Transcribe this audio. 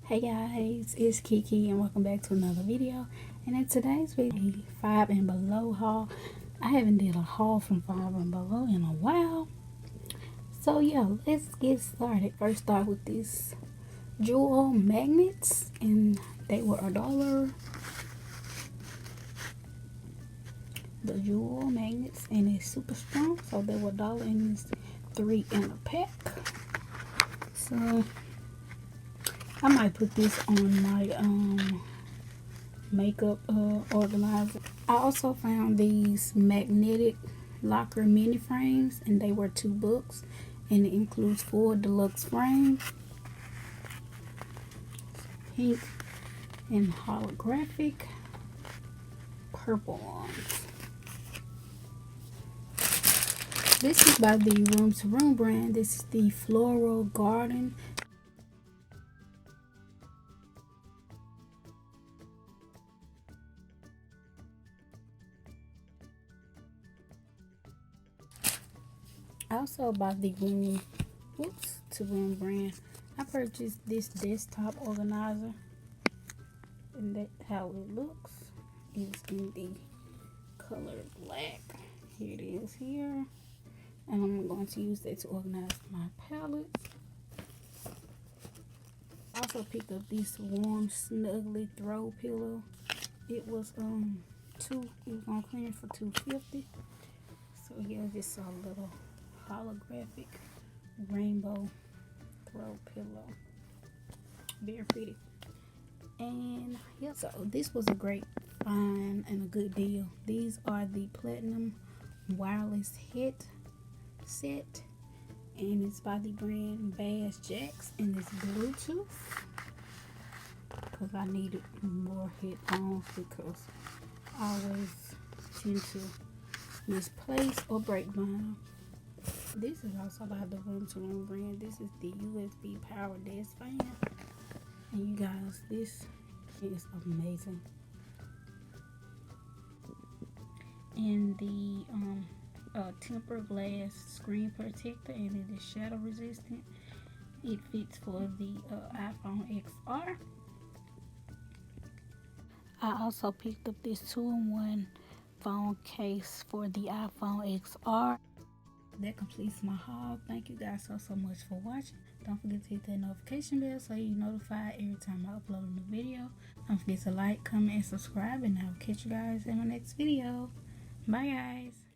Hey guys, it's Keke and welcome back to another video. And in today's video, 5 and below haul. I haven't did a haul from 5 and below in a while. So yeah, let's get started. First start with these jewel magnets, and they were $1. The jewel magnets, and it's super strong, so they were $1 and it's 3 in a pack. So I might put this on my makeup organizer. I also found these magnetic locker mini frames, and they were $2, and it includes 4 deluxe frames, pink and holographic purple ones. This is by the Room to Room brand. This is the Floral Garden. I also bought the Room to Room brand. I purchased this desktop organizer, and that's how it looks. It's in the color black. Here it is here, and I'm going to use that to organize my palettes. I also picked up this warm snuggly throw pillow. It was on clearance for $2.50. So yeah, just a little holographic rainbow throw pillow, very pretty. And yeah, so this was a great find and a good deal. These are the platinum wireless head set, and it's by the brand Bass Jacks, and it's Bluetooth, because I needed more headphones because I always tend to misplace or break mine. This is also by the Room to Room brand. This is the USB power desk fan, and you guys, this is amazing. And the temper glass screen protector, and it is shadow resistant. It fits for the iPhone XR. I also picked up this 2-in-1 phone case for the iPhone XR. That completes my haul. Thank you guys so much for watching. Don't forget to hit that notification bell so you're notified every time I upload a new video. Don't forget to like, comment, and subscribe, and I'll catch you guys in my next video. Bye guys.